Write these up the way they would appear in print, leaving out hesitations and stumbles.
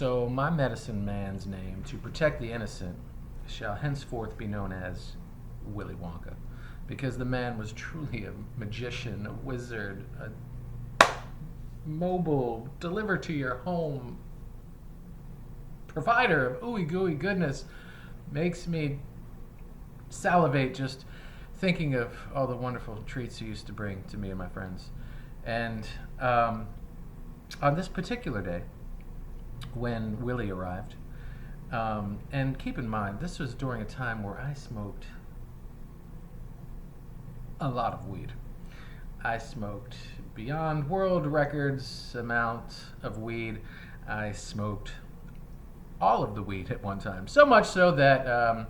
So my medicine man's name, to protect the innocent, shall henceforth be known as Willy Wonka, because the man was truly a magician, a wizard, a mobile, deliver to your home provider of ooey gooey goodness. Makes me salivate just thinking of all the wonderful treats he used to bring to me and my friends. And on this particular day, when Willy arrived, and keep in mind, this was during a time where I smoked a lot of weed. I smoked beyond world records amount of weed. I smoked all of the weed at one time. So much so that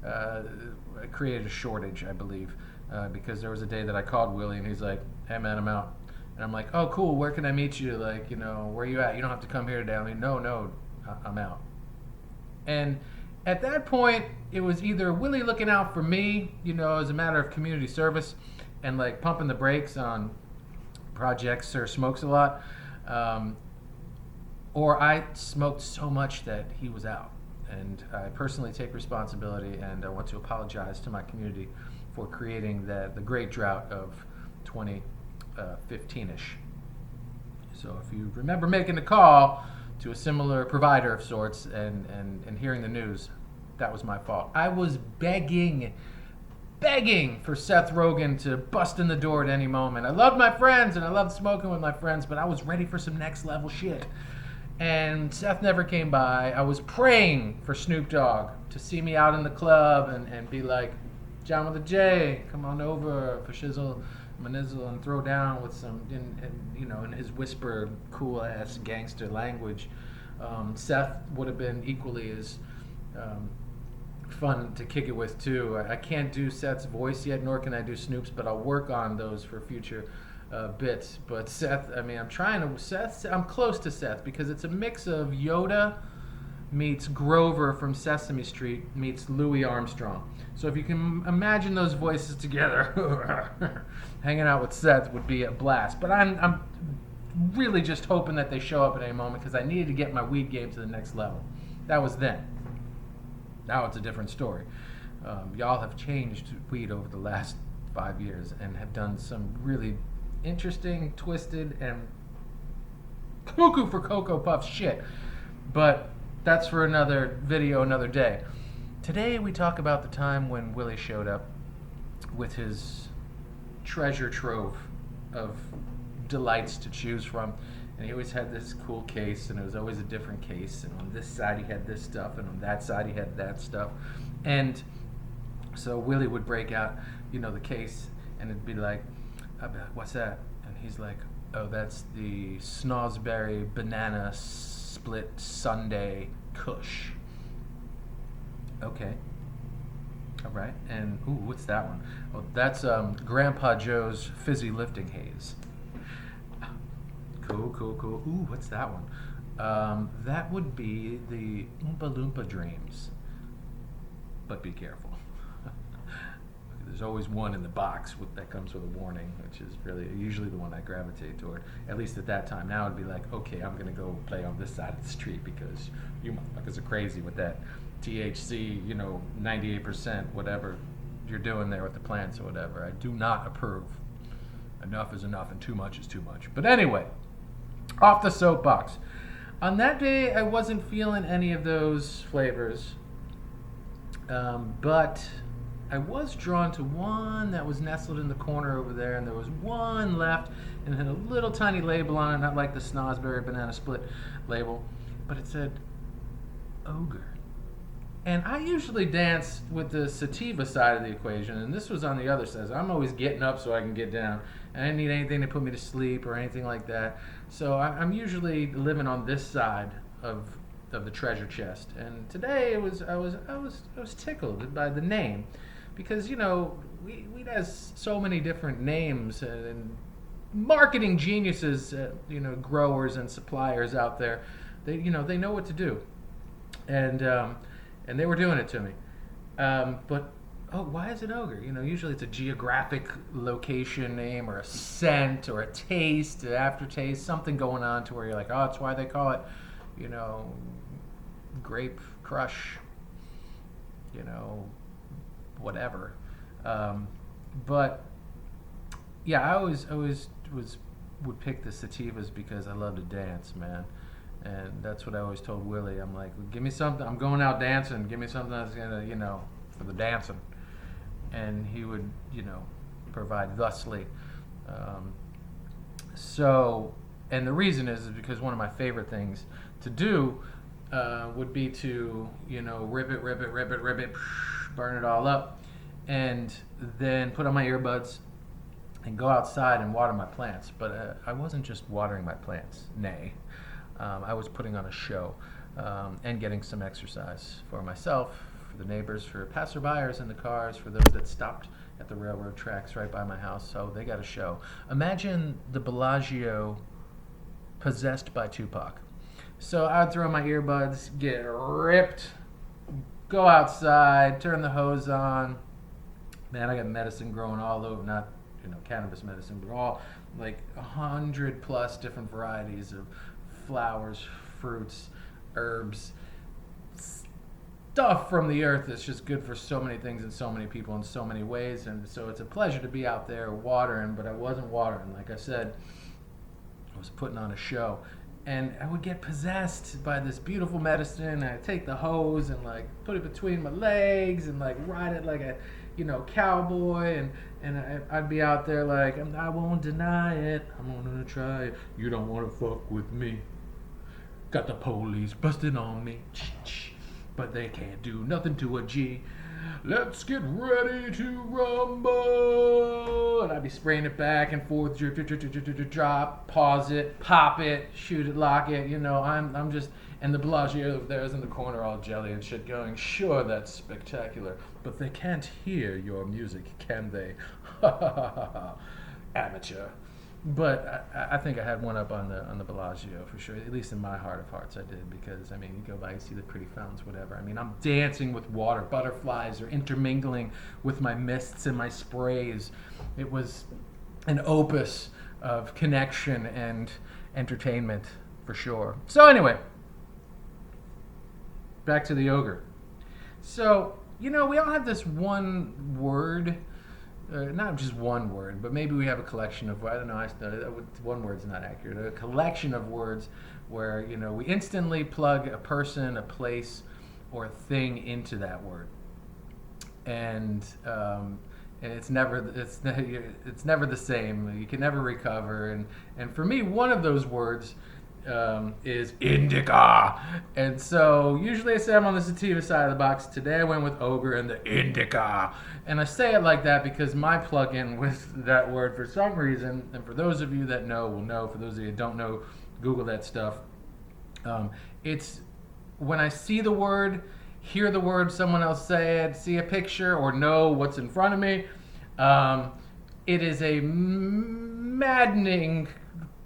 it created a shortage, I believe, because there was a day that I called Willy and he's like, "Hey man, I'm out." And I'm like, "Oh cool, where can I meet you? Like, where are you at? You don't have to come here today." I mean, no, I'm out. And at that point, it was either Willy looking out for me, as a matter of community service, and like pumping the brakes on projects or smokes a lot, or I smoked so much that he was out. And I personally take responsibility, and I want to apologize to my community for creating the great drought of 2015-ish. So if you remember making a call to a similar provider of sorts and hearing the news, that was my fault. I was begging for SethRogen to bust in the door at any moment. I loved my friends and I loved smoking with my friends, but I was ready for some next level shit. And Seth never came by. I was praying for SnoopDogg to see me out in the club and be like, "John with a J, come on over for shizzle, manizzle," and throw down with some, in his whisper, cool ass gangster language. Seth would have been equally as fun to kick it with too. I can't do Seth's voice yet, nor can I do Snoop's, but I'll work on those for future bits. But Seth, I'm close to Seth because it's a mix of Yoda meets Grover from Sesame Street meets Louis Armstrong. So if you can imagine those voices together, hanging out with Seth would be a blast. But I'm really just hoping that they show up at any moment because I needed to get my weed game to the next level. That was then. Now it's a different story. Y'all have changed weed over the last 5 years and have done some really interesting, twisted, and cuckoo for Cocoa Puffs shit. But that's for another video, another day. Today we talk about the time when Willy showed up with his treasure trove of delights to choose from. And he always had this cool case, and it was always a different case. And on this side he had this stuff, and on that side he had that stuff. And so Willy would break out, the case, and it'd be like, I'd be like, "What's that?" And he's like, "Oh, that's the Snosberry Banana Split Sundae Kush." Okay. All right. And, ooh, what's that one? Oh, that's Grandpa Joe's Fizzy Lifting Haze. Cool. Ooh, what's that one? That would be the Oompa Loompa Dreams. But be careful. There's always one in the box that comes with a warning, which is really usually the one I gravitate toward, at least at that time. Now it'd be like, okay, I'm going to go play on this side of the street because you motherfuckers are crazy with that THC, 98%, whatever you're doing there with the plants or whatever. I do not approve. Enough is enough and too much is too much. But anyway, off the soapbox. On that day, I wasn't feeling any of those flavors, but I was drawn to one that was nestled in the corner over there, and there was one left, and it had a little tiny label on it, not like the Snosberry Banana Split label, but it said Ogre. And I usually dance with the sativa side of the equation, and this was on the other side. I'm always getting up so I can get down. I didn't need anything to put me to sleep or anything like that. So I'm usually living on this side of the treasure chest. And today I was tickled by the name, because weed has so many different names and marketing geniuses, growers and suppliers out there. They know what to do, and they were doing it to me. But why is it ogre? Usually it's a geographic location name or a scent or a taste, an aftertaste, something going on to where you're like, oh, that's why they call it, you know, grape crush, you know, whatever. But yeah, I always would pick the sativas because I love to dance, man. And that's what I always told Willy. I'm like, give me something. I'm going out dancing. Give me something that's gonna, you know, for the dancing. And he would, you know, provide thusly. So, and the reason is because one of my favorite things to do would be to, you know, rip it, burn it all up, and then put on my earbuds and go outside and water my plants. But I wasn't just watering my plants, nay. I was putting on a show and getting some exercise for myself, for the neighbors, for passerbyers in the cars, for those that stopped at the railroad tracks right by my house. So they got a show. Imagine the Bellagio possessed by Tupac. So I'd throw my earbuds, get ripped, go outside, turn the hose on. Man, I got medicine growing all over, not, you know, cannabis medicine, but all like 100+ different varieties of flowers, fruits, herbs, stuff from the earth that's just good for so many things and so many people in so many ways. And so it's a pleasure to be out there watering, but I wasn't watering. Like I said, I was putting on a show. And I would get possessed by this beautiful medicine. I'd take the hose and like put it between my legs and like ride it like a, you know, cowboy. And I'd be out there like, I won't deny it. I'm gonna try it. You don't want to fuck with me. Got the police busting on me. But they can't do nothing to a G. Let's get ready to rumble. And I'd be spraying it back and forth, drop, pause it, pop it, shoot it, lock it. You know, I'm just, and the Bellagio over there is in the corner all jelly and shit going, sure, that's spectacular, but they can't hear your music, can they? Amateur. But I think I had one up on the Bellagio for sure. At least in my heart of hearts, I did, because I mean, you go by, you see the pretty fountains, whatever. I mean, I'm dancing with water. Butterflies are intermingling with my mists and my sprays. It was an opus of connection and entertainment for sure. So anyway, back to the ogre. So, you know, we all have this one word. Not just one word, but maybe we have a collection of, I don't know, one word's not accurate, a collection of words where, you know, we instantly plug a person, a place, or a thing into that word. And it's never the same. You can never recover. And for me, one of those words is indica. And so usually I say I'm on the sativa side of the box. Today I went with ogre and the indica. And I say it like that because my plug-in with that word for some reason, and for those of you that know will know, for those of you that don't know, Google that stuff. It's when I see the word, hear the word, someone else say it, see a picture, or know what's in front of me, it is a maddening,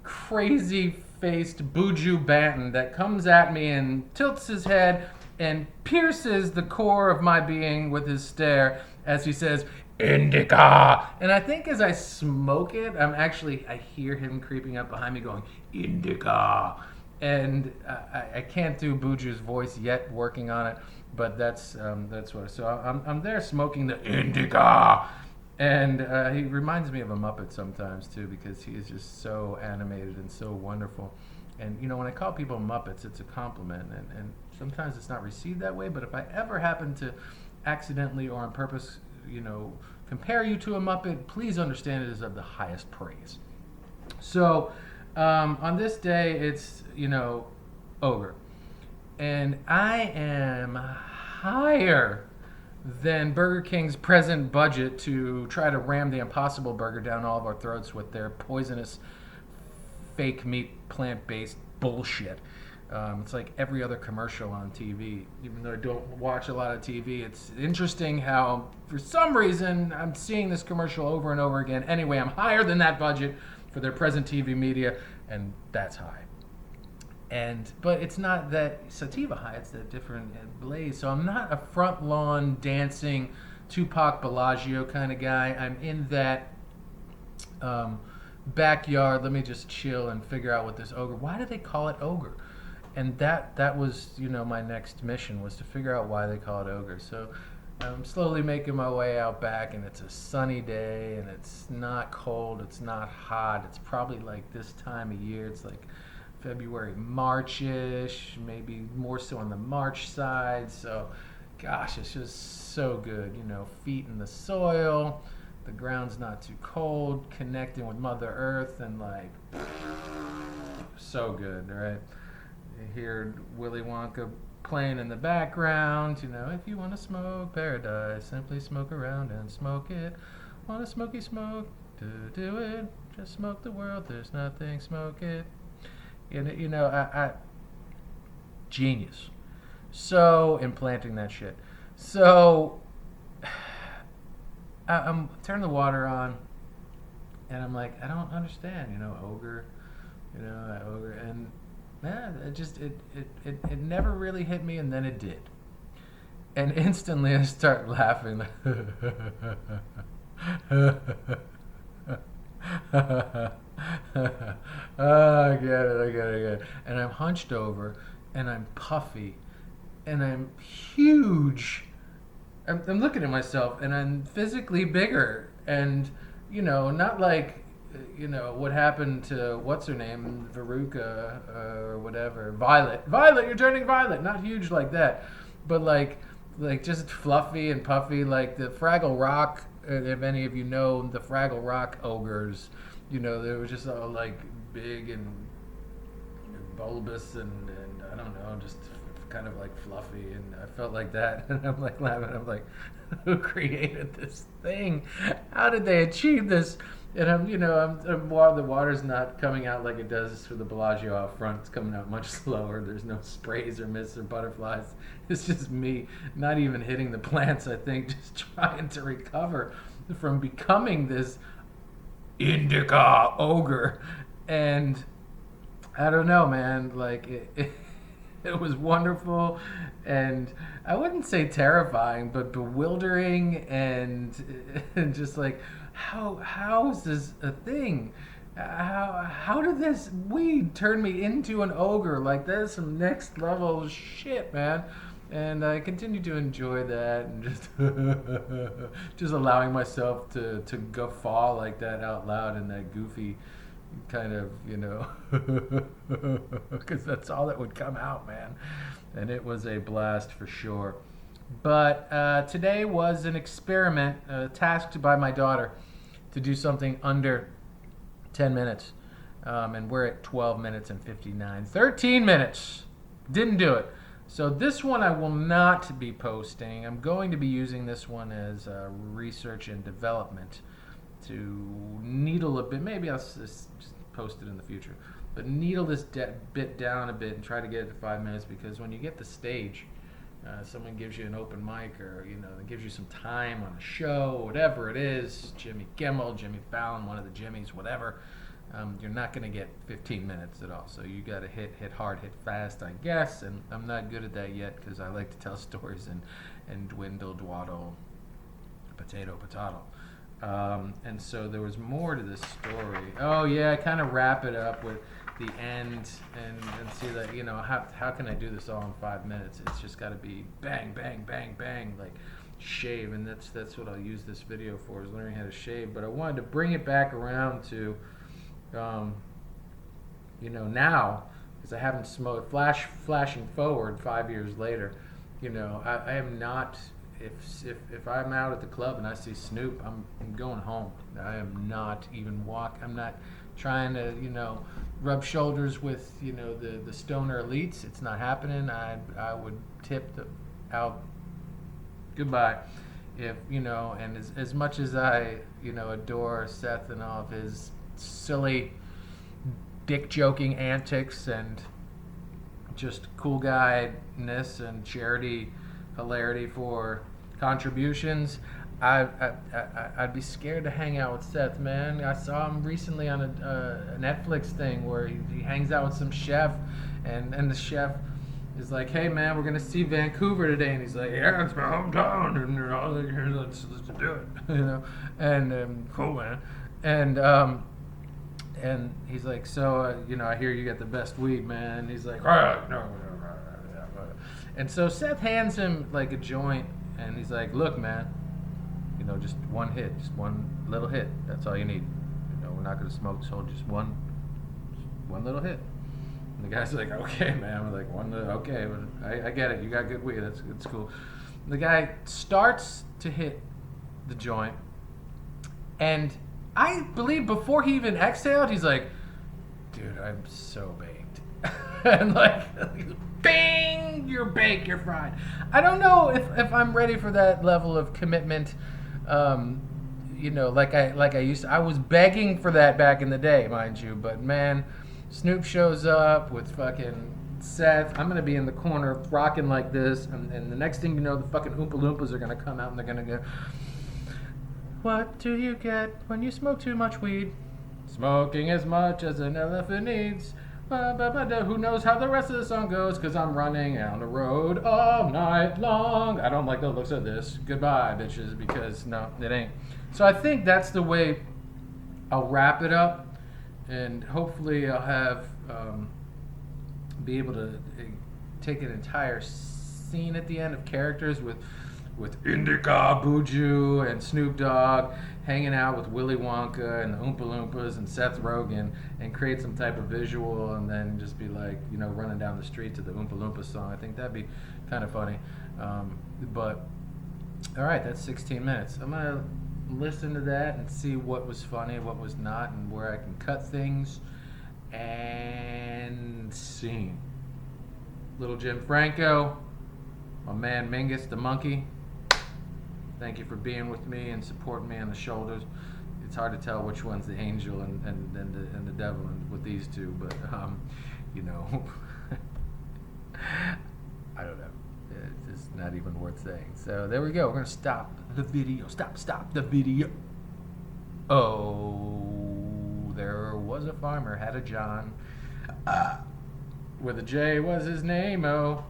crazy-faced BujuBanton that comes at me and tilts his head and pierces the core of my being with his stare as he says, indica. And I think as I smoke it, I hear him creeping up behind me going, indica. And I can't do Buju's voice yet, working on it, but that's what. So I'm there smoking the indica. And he reminds me of a Muppet sometimes too, because he is just so animated and so wonderful. And you know, when I call people Muppets, it's a compliment, and sometimes it's not received that way. But if I ever happen to accidentally or on purpose, you know, compare you to a Muppet, please understand it is of the highest praise. So on this day, it's, you know, ogre, and I am higher than Burger King's present budget to try to ram the Impossible Burger down all of our throats with their poisonous fake meat plant-based bullshit. It's like every other commercial on TV. Even though I don't watch a lot of TV, it's interesting how for some reason I'm seeing this commercial over and over again. Anyway, I'm higher than that budget for their present TV media, and that's high. But it's not that sativa high, it's that different blaze. So I'm not a front lawn dancing Tupac Bellagio kind of guy. I'm in that backyard, let me just chill and figure out what this ogre, why do they call it ogre? and that was, my next mission was to figure out why they call it ogre. So I'm slowly making my way out back, and it's a sunny day, and it's not cold, it's not hot. It's probably like this time of year. It's like February, March-ish, maybe more so on the March side. So, gosh, it's just so good. Feet in the soil, the ground's not too cold, connecting with Mother Earth, and like, so good, right? You hear Willy Wonka playing in the background, if you want to smoke paradise, simply smoke around and smoke it. Want a smoky smoke? Do it. Just smoke the world. There's nothing, smoke it. I genius. So implanting that shit. So I'm turning the water on, and I'm like, I don't understand. Ogre. Ogre, and it never really hit me, and then it did. And instantly I start laughing. Oh, I get it. And I'm hunched over, and I'm puffy, and I'm huge. I'm looking at myself, and I'm physically bigger, and not like what happened to what's her name, Veruca or whatever, Violet, you're turning violet. Not huge like that, but like just fluffy and puffy, like the Fraggle Rock. If any of you know the Fraggle Rock ogres, they were just all like big and bulbous and I don't know, just kind of like fluffy, and I felt like that, and I'm like laughing. I'm like, who created this thing? How did they achieve this? And the water's not coming out like it does for the Bellagio out front. It's coming out much slower. There's no sprays or mists or butterflies. It's just me not even hitting the plants, I think, just trying to recover from becoming this indica ogre. And I don't know, man, like it was wonderful, and I wouldn't say terrifying, but bewildering, and just like, how is this a thing? How did this weed turn me into an ogre? Like, that's some next level shit, man. And I continue to enjoy that, and just allowing myself to guffaw like that out loud in that goofy kind of, because that's all that would come out, man. And it was a blast for sure. But today was an experiment tasked by my daughter to do something under 10 minutes. And we're at 12 minutes and 59. 13 minutes. Didn't do it. So this one I will not be posting. I'm going to be using this one as research and development to needle a bit. Maybe I'll just post it in the future. But needle this bit down a bit and try to get it to 5 minutes, because when you get the stage, someone gives you an open mic, or it gives you some time on a show, whatever it is, Jimmy Kimmel, Jimmy Fallon, one of the Jimmys, whatever, you're not going to get 15 minutes at all. So you got to hit hard, hit fast, I guess. And I'm not good at that yet, because I like to tell stories and dwindle, dwaddle, potato. And so there was more to this story. Oh yeah, I kind of wrap it up with the end and see that, how can I do this all in 5 minutes? It's just got to be bang, bang, bang, bang, like shave. And that's what I'll use this video for, is learning how to shave. But I wanted to bring it back around to, now, because I haven't smoked, flashing forward 5 years later, I am not, if I'm out at the club and I see Snoop, I'm going home. I am not even I'm not trying to, rub shoulders with, the stoner elites. It's not happening. I would tip out goodbye. If, and as much as I, adore Seth and all of his silly dick joking antics and just cool guy-ness and charity hilarity for contributions, I'd be scared to hang out with Seth, man. I saw him recently on a Netflix thing where he hangs out with some chef, and the chef is like, hey man, we're gonna see Vancouver today, and he's like, yeah, it's my hometown, and let's do it, and cool, man. And he's like, so, I hear you get the best weed, man. And he's like, no. And so Seth hands him like a joint, and he's like, look, man, just one hit, just one little hit. That's all you need. We're not going to smoke, so just one little hit. And the guy's like, okay, man. We're like, okay, I get it. You got good weed. That's cool. The guy starts to hit the joint, and I believe before he even exhaled, he's like, dude, I'm so baked. And like, bing, you're baked, you're fried. I don't know if I'm ready for that level of commitment. Like I used to. I was begging for that back in the day, mind you. But man, Snoop shows up with fucking Seth. I'm gonna be in the corner rocking like this, and the next thing you know, the fucking Oompa Loompas are gonna come out and they're gonna go, what do you get when you smoke too much weed? Smoking as much as an elephant needs. Who knows how the rest of the song goes, because I'm running on the road all night long. I don't like the looks of this. Goodbye, bitches, because no, it ain't. So I think that's the way I'll wrap it up, and hopefully I'll have be able to take an entire scene at the end of characters with Indica, Buju, and SnoopDogg hanging out with Willy Wonka and the Oompa Loompas and SethRogen, and create some type of visual, and then just be like, running down the street to the Oompa Loompa song. I think that'd be kind of funny. But all right, that's 16 minutes. I'm gonna listen to that and see what was funny, what was not, and where I can cut things. And scene. LittleJamesFranco, my man Mingus the monkey. Thank you for being with me and supporting me on the shoulders. It's hard to tell which one's the angel and the devil with these two, but I don't know. It's just not even worth saying. So there we go. We're gonna stop the video. Stop the video. Oh, there was a farmer had a John. With a J was his name. O-H-N.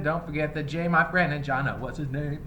Don't forget the J, my friend, and John, what's his name?